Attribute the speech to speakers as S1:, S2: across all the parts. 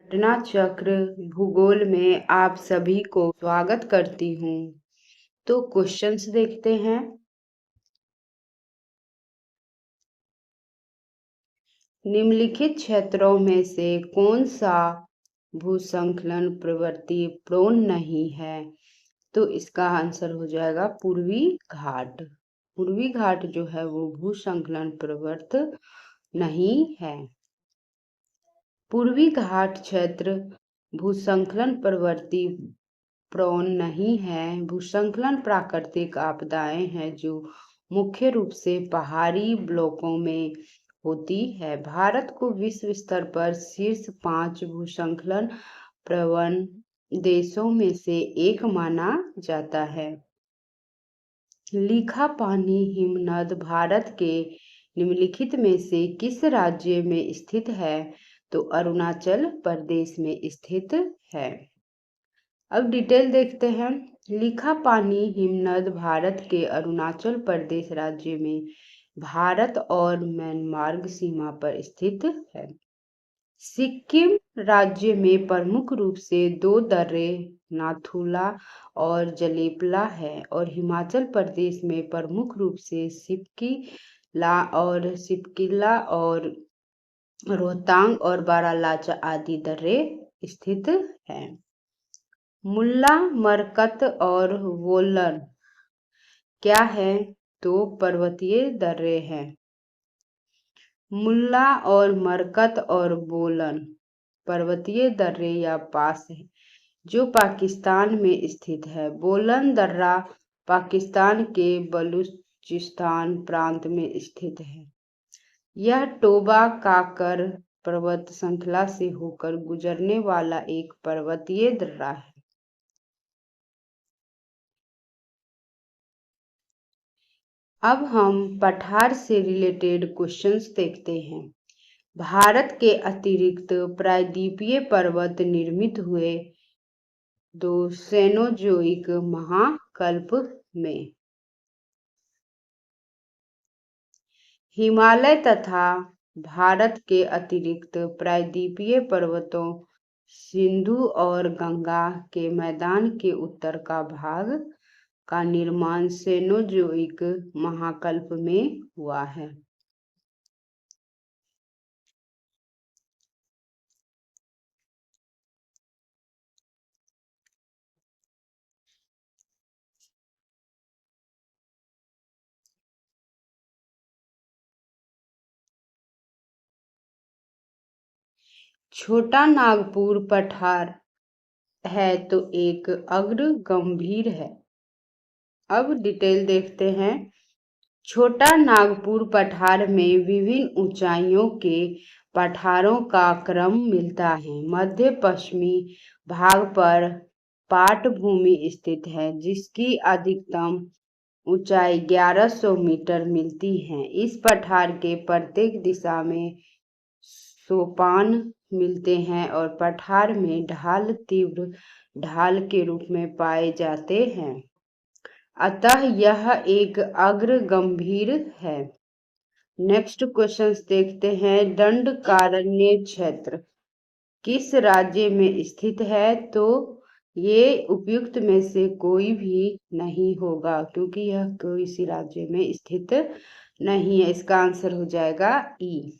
S1: घटना चक्र भूगोल में आप सभी को स्वागत करती हूँ। तो क्वेश्चंस देखते हैं। निम्नलिखित क्षेत्रों में से कौन सा भूस्खलन प्रवृत्ति प्रोन नहीं है? तो इसका आंसर हो जाएगा पूर्वी घाट। पूर्वी घाट जो है वो भूस्खलन प्रवृत्त नहीं है। पूर्वी घाट क्षेत्र भूस्खलन प्रवृत्ति प्रोन नहीं है। भूस्खलन प्राकृतिक आपदाएं हैं जो मुख्य रूप से पहाड़ी ब्लॉकों में होती है। भारत को विश्व स्तर पर शीर्ष 5 भूस्खलन प्रवण देशों में से एक माना जाता है। लिखापानी हिमनद भारत के निम्नलिखित में से किस राज्य में स्थित है? तो अरुणाचल प्रदेश में स्थित है। अब डिटेल देखते हैं। लिखापानी हिमनद भारत के अरुणाचल प्रदेश राज्य में भारत और म्यांमार सीमा पर स्थित है। सिक्किम राज्य में प्रमुख रूप से 2 दर्रे नाथुला और जलेपला है और हिमाचल प्रदेश में प्रमुख रूप से सिपकिला और रोहतांग और बारालाचा आदि दर्रे स्थित हैं। मुल्ला मरकत और वोलन क्या है? तो पर्वतीय दर्रे हैं। मुल्ला और मरकत और बोलन पर्वतीय दर्रे या पास है जो पाकिस्तान में स्थित है। बोलन दर्रा पाकिस्तान के बलूचिस्तान प्रांत में स्थित है। यह टोबा काकर पर्वत श्रृंखला से होकर गुजरने वाला एक पर्वतीय दर्रा है। अब हम पठार से रिलेटेड क्वेश्चंस देखते हैं। भारत के अतिरिक्त प्रायद्वीपीय पर्वत निर्मित हुए 2 सेनोजोइक महाकल्प में हिमालय तथा भारत के अतिरिक्त प्रायद्वीपीय पर्वतों सिंधु और गंगा के मैदान के उत्तर का भाग का निर्माण सेनोजोइक महाकल्प में हुआ है। छोटा नागपुर पठार है तो एक अग्र गंभीर है। अब डिटेल देखते हैं। छोटा नागपुर पठार में विभिन्न ऊंचाइयों के पठारों का क्रम मिलता है। मध्य पश्चिमी भाग पर पाटभूमि स्थित है जिसकी अधिकतम ऊंचाई 1100 मीटर मिलती है। इस पठार के प्रत्येक दिशा में सोपान मिलते हैं और पठार में ढाल तीव्र ढाल के रूप में पाए जाते हैं, अतः यह एक अग्र गंभीर है। नेक्स्ट क्वेश्चन देखते हैं। दंडकारण्य क्षेत्र किस राज्य में स्थित है? तो ये उपयुक्त में से कोई भी नहीं होगा क्योंकि यह किसी राज्य में स्थित नहीं है। इसका आंसर हो जाएगा ई।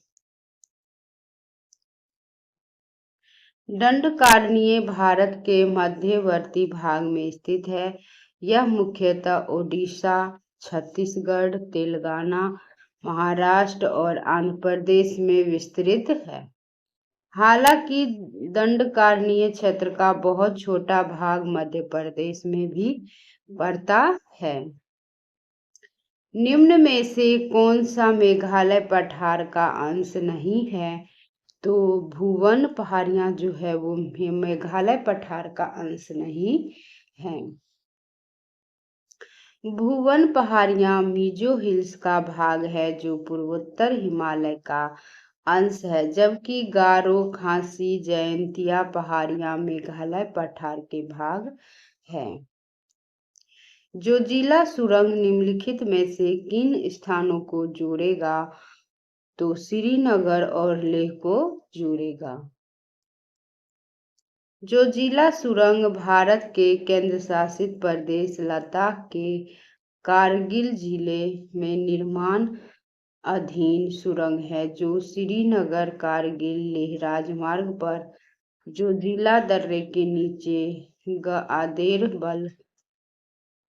S1: दंडकारण्य भारत के मध्यवर्ती भाग में स्थित है। यह मुख्यतः ओडिशा, छत्तीसगढ़, तेलंगाना, महाराष्ट्र और आंध्र प्रदेश में विस्तृत है। हालांकि दंडकारण्य क्षेत्र का बहुत छोटा भाग मध्य प्रदेश में भी पड़ता है। निम्न में से कौन सा मेघालय पठार का अंश नहीं है? तो भुवन पहाड़ियां जो है वो मेघालय पठार का अंश नहीं है। भुवन पहाड़ियां मिजो हिल्स का भाग है जो पूर्वोत्तर हिमालय का अंश है, जबकि गारो खासी जयंतिया पहाड़ियां मेघालय पठार के भाग है। जोजिला सुरंग निम्नलिखित में से किन स्थानों को जोड़ेगा? तो श्रीनगर और लेह को जोड़ेगा। जोजिला सुरंग भारत के केंद्र शासित प्रदेश लद्दाख के कारगिल जिले में निर्माण अधीन सुरंग है जो श्रीनगर कारगिल लेह राजमार्ग पर जोजिला दर्रे के नीचे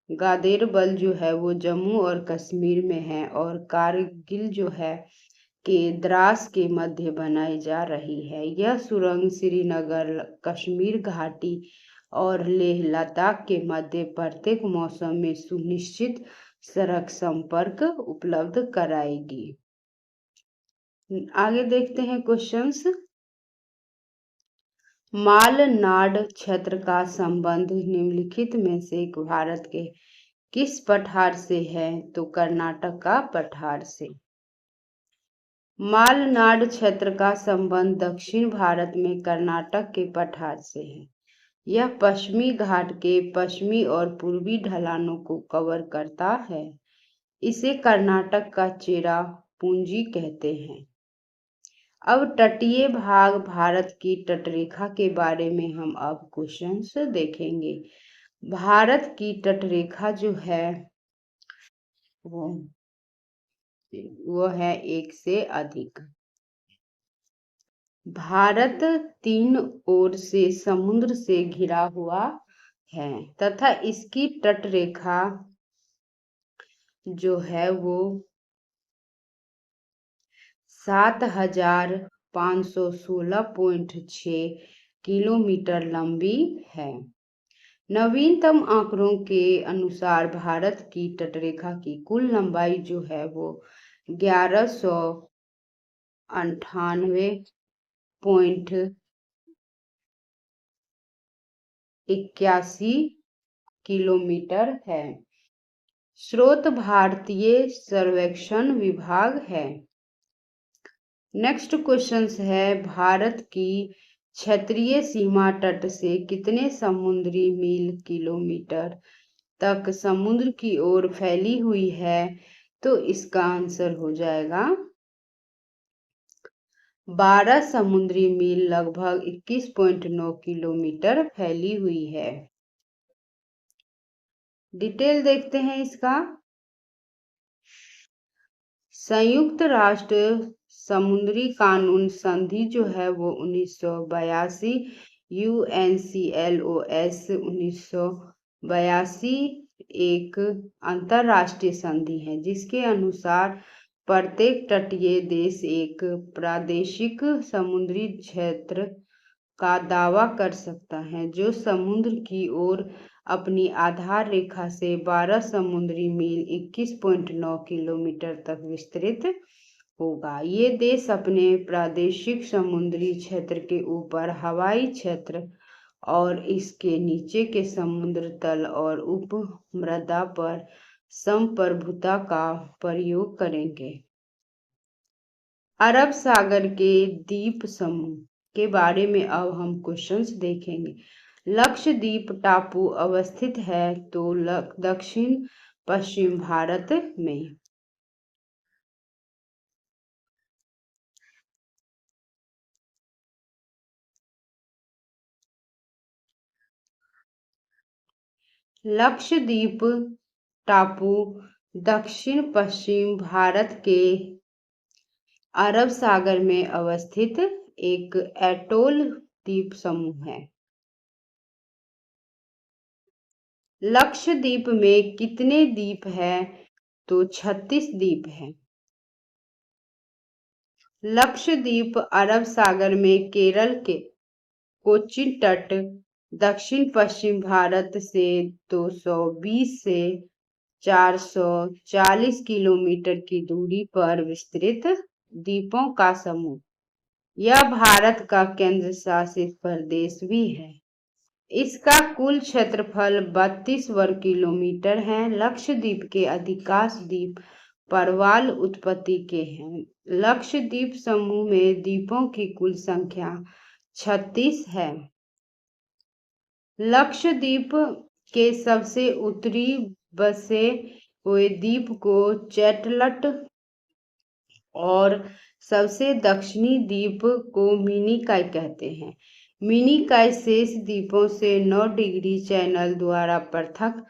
S1: गादेरबल जो है वो जम्मू और कश्मीर में है और कारगिल जो है के द्रास के मध्य बनाई जा रही है। यह सुरंग श्रीनगर कश्मीर घाटी और लेह लद्दाख के मध्य प्रत्येक मौसम में सुनिश्चित सड़क संपर्क उपलब्ध कराएगी। आगे देखते हैं क्वेश्चंस। मालनाड क्षेत्र का संबंध निम्नलिखित में से भारत के किस पठार से है? तो कर्नाटक का पठार से। मालनाड क्षेत्र का संबंध दक्षिण भारत में कर्नाटक के पठार से है। यह पश्चिमी घाट के पश्चिमी और पूर्वी ढलानों को कवर करता है। इसे कर्नाटक का चेरा पूंजी कहते हैं। अब तटीय भाग भारत की तटरेखा के बारे में हम अब क्वेश्चंस देखेंगे। भारत की तटरेखा जो है वो है 1 से अधिक। भारत 3 ओर से समुद्र से घिरा हुआ है तथा इसकी तटरेखा जो है वो 7516.6 किलोमीटर लंबी है। नवीनतम आंकड़ों के अनुसार भारत की तटरेखा की कुल लंबाई जो है वो 1198.81 किलोमीटर है। स्रोत भारतीय सर्वेक्षण विभाग है। नेक्स्ट क्वेश्चन है भारत की क्षेत्रीय सीमा तट से कितने समुद्री मील किलोमीटर तक समुद्र की ओर फैली हुई है? तो इसका आंसर हो जाएगा 12 समुद्री मील लगभग 21.9 किलोमीटर फैली हुई है। डिटेल देखते हैं इसका। संयुक्त राष्ट्र समुद्री कानून संधि जो है वो 1982, UNCLOS 1982 एक अंतरराष्ट्रीय संधि है जिसके अनुसार प्रत्येक तटीय देश एक प्रादेशिक समुद्री क्षेत्र का दावा कर सकता है जो समुद्र की ओर अपनी आधार रेखा से 12 समुद्री मील 21.9 किलोमीटर तक विस्तृत होगा। ये देश अपने प्रादेशिक समुद्री क्षेत्र के ऊपर हवाई क्षेत्र और इसके नीचे के समुद्र तल और उपमृदा पर संप्रभुता का प्रयोग करेंगे। अरब सागर के द्वीप समूह के बारे में अब हम क्वेश्चंस देखेंगे। लक्षद्वीप टापू अवस्थित है तो दक्षिण पश्चिम भारत में। लक्षद्वीप टापू दक्षिण पश्चिम भारत के अरब सागर में अवस्थित एक एटोल द्वीप समूह है। लक्षद्वीप में कितने द्वीप हैं? तो 36 द्वीप हैं। लक्षद्वीप अरब सागर में केरल के कोच्चि तट दक्षिण पश्चिम भारत से 220 से 440 किलोमीटर की दूरी पर विस्तृत द्वीपों का समूह। यह भारत का केंद्र शासित प्रदेश भी है। इसका कुल क्षेत्रफल 32 वर्ग किलोमीटर है। लक्षद्वीप के अधिकांश द्वीप प्रवाल उत्पत्ति के हैं। लक्षद्वीप समूह में द्वीपों की कुल संख्या 36 है। लक्षद्वीप के सबसे उत्तरी बसे हुए द्वीप को चैटलट और सबसे दक्षिणी द्वीप को मिनिकॉय कहते हैं। मिनी का शेष द्वीपों से 9 डिग्री चैनल द्वारा पृथक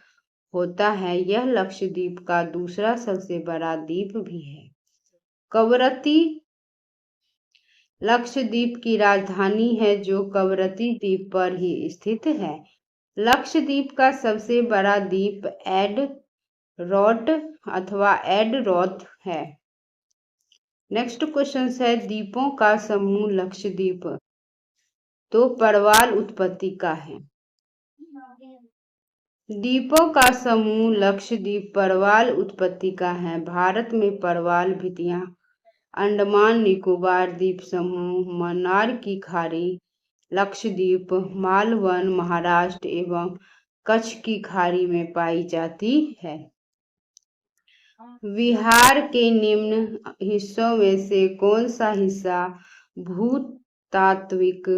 S1: होता है। यह लक्षद्वीप का दूसरा सबसे बड़ा द्वीप भी है। कवरत्ती लक्षद्वीप की राजधानी है जो कवरत्ती द्वीप पर ही स्थित है। लक्षद्वीप का सबसे बड़ा द्वीप एडरोट अथवा एडरोथ है। नेक्स्ट क्वेश्चन है द्वीपों का समूह लक्षद्वीप तो परवाल उत्पत्ति का है। द्वीपों का समूह लक्षद्वीप परवाल उत्पत्ति का है। भारत में परवाल भितियां अंडमान निकोबार द्वीप समूह, मन्नार की खाड़ी, लक्षद्वीप, मालवन, महाराष्ट्र एवं कच्छ की खाड़ी में पाई जाती है। बिहार के निम्न हिस्सों में से कौन सा हिस्सा भूतात्विक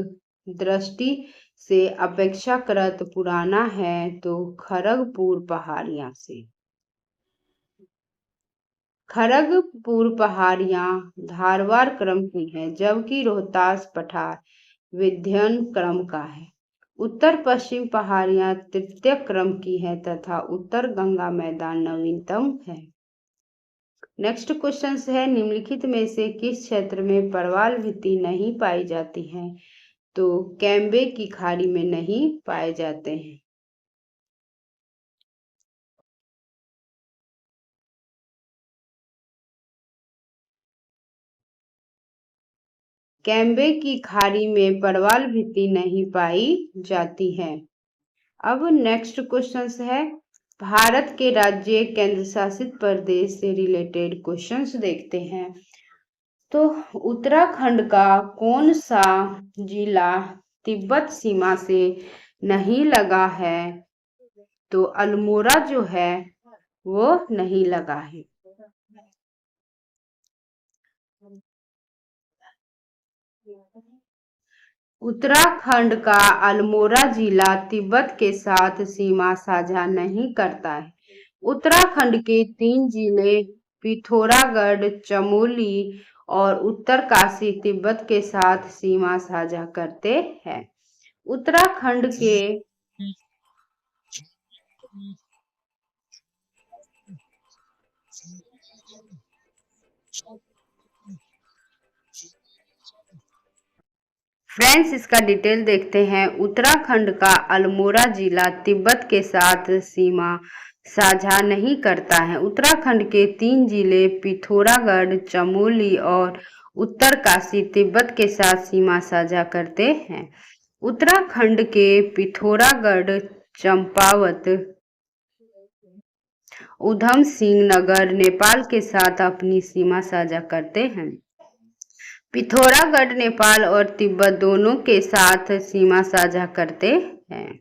S1: दृष्टि से अपेक्षाकृत पुराना है? तो खड़गपुर पहाड़ियां से। खड़गपुर पहाड़ियां धारवाड़ क्रम की है, जबकि रोहतास पठार विंध्य क्रम का है। उत्तर पश्चिम पहाड़ियां तृतीय क्रम की है तथा उत्तर गंगा मैदान नवीनतम है। नेक्स्ट क्वेश्चन है निम्नलिखित में से किस क्षेत्र में परवाल भित्ति नहीं पाई जाती है? तो कैम्बे की खाड़ी में नहीं पाए जाते हैं। कैम्बे की खाड़ी में परवाल भित्ति नहीं पाई जाती है। अब नेक्स्ट क्वेश्चन है भारत के राज्य केंद्र शासित प्रदेश से रिलेटेड क्वेश्चंस देखते हैं। तो उत्तराखंड का कौन सा जिला तिब्बत सीमा से नहीं लगा है? तो अल्मोड़ा जो है वो नहीं लगा है। उत्तराखंड का अल्मोड़ा जिला तिब्बत के साथ सीमा साझा नहीं करता है। उत्तराखंड के 3 जिले पिथौरागढ़, चमोली और उत्तरकाशी तिब्बत के साथ सीमा साझा करते हैं। उत्तराखंड के फ्रेंड्स इसका डिटेल देखते हैं। उत्तराखंड का अल्मोड़ा जिला तिब्बत के साथ सीमा साझा नहीं करता है। उत्तराखंड के 3 जिले पिथौरागढ़, चमोली और उत्तरकाशी तिब्बत के साथ सीमा साझा करते हैं। उत्तराखंड के पिथौरागढ़, चंपावत, उधम सिंह नगर नेपाल के साथ अपनी सीमा साझा करते हैं। पिथौरागढ़ नेपाल और तिब्बत दोनों के साथ सीमा साझा करते हैं।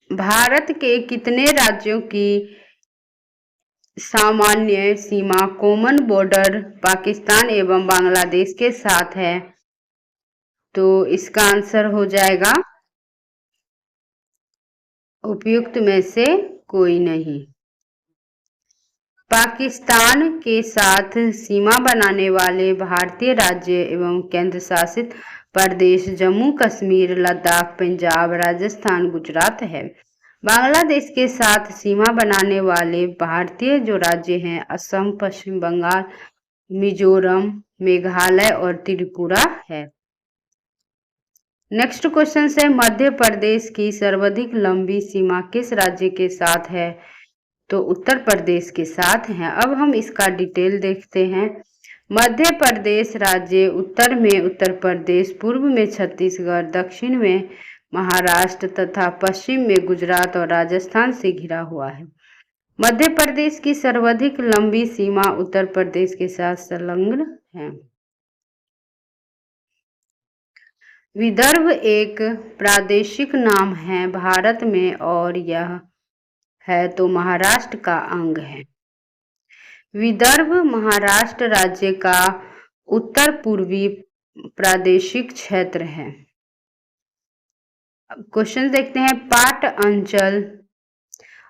S1: भारत के कितने राज्यों की सामान्य सीमा कॉमन बॉर्डर पाकिस्तान एवं बांग्लादेश के साथ है? तो इसका आंसर हो जाएगा उपयुक्त में से कोई नहीं। पाकिस्तान के साथ सीमा बनाने वाले भारतीय राज्य एवं केंद्र शासित प्रदेश जम्मू कश्मीर, लद्दाख, पंजाब, राजस्थान, गुजरात है। बांग्लादेश के साथ सीमा बनाने वाले भारतीय जो राज्य हैं असम, पश्चिम बंगाल, मिजोरम, मेघालय और त्रिपुरा है। नेक्स्ट क्वेश्चन है मध्य प्रदेश की सर्वाधिक लंबी सीमा किस राज्य के साथ है? तो उत्तर प्रदेश के साथ है। अब हम इसका डिटेल देखते हैं। मध्य प्रदेश राज्य उत्तर में उत्तर प्रदेश, पूर्व में छत्तीसगढ़, दक्षिण में महाराष्ट्र तथा पश्चिम में गुजरात और राजस्थान से घिरा हुआ है। मध्य प्रदेश की सर्वाधिक लंबी सीमा उत्तर प्रदेश के साथ संलग्न है। विदर्भ एक प्रादेशिक नाम है भारत में और यह है तो महाराष्ट्र का अंग है। विदर्भ महाराष्ट्र राज्य का उत्तर पूर्वी प्रादेशिक क्षेत्र है। क्वेश्चन देखते हैं पाट अंचल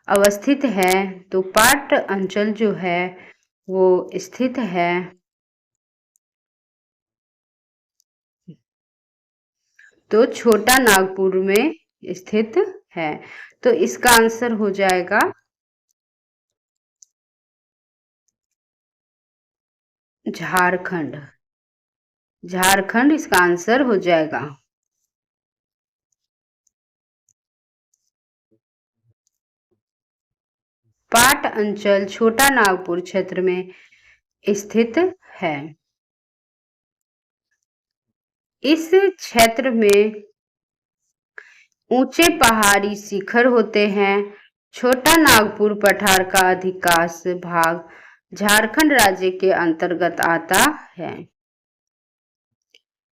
S1: अवस्थित है। तो पाट अंचल जो है वो स्थित है तो छोटा नागपुर में स्थित है। तो इसका आंसर हो जाएगा झारखंड। झारखंड इसका आंसर हो जाएगा। पाट अंचल छोटा नागपुर क्षेत्र में स्थित है। इस क्षेत्र में ऊंचे पहाड़ी शिखर होते हैं। छोटा नागपुर पठार का अधिकांश भाग झारखंड राज्य के अंतर्गत आता है।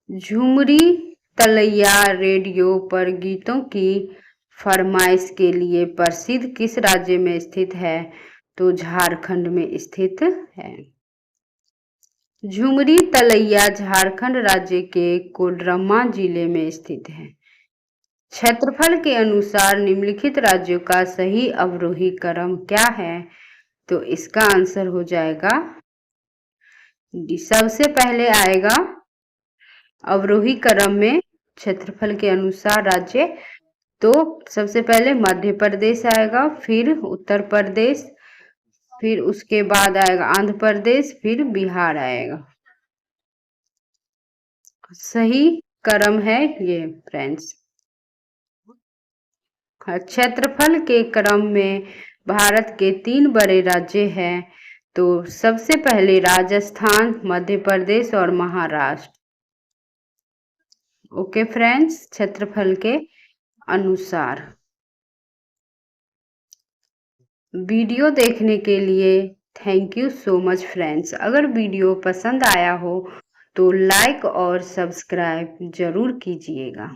S1: झुमरी तलैया रेडियो पर गीतों की फरमाइश के लिए प्रसिद्ध किस राज्य में स्थित है? तो झारखंड में स्थित है। झुमरी तलैया झारखंड राज्य के कोडरमा जिले में स्थित है। क्षेत्रफल के अनुसार निम्नलिखित राज्यों का सही अवरोही क्रम क्या है? तो इसका आंसर हो जाएगा सबसे पहले आएगा अवरोही क्रम में क्षेत्रफल के अनुसार राज्य, तो सबसे पहले मध्य प्रदेश आएगा, फिर उत्तर प्रदेश, फिर उसके बाद आएगा आंध्र प्रदेश, फिर बिहार आएगा। सही क्रम है ये फ्रेंड्स। क्षेत्रफल के क्रम में भारत के 3 बड़े राज्य हैं। तो सबसे पहले राजस्थान, मध्य प्रदेश और महाराष्ट्र। ओके फ्रेंड्स, क्षेत्रफल के अनुसार। वीडियो देखने के लिए thank you so much friends. अगर वीडियो पसंद आया हो तो लाइक और सब्सक्राइब जरूर कीजिएगा।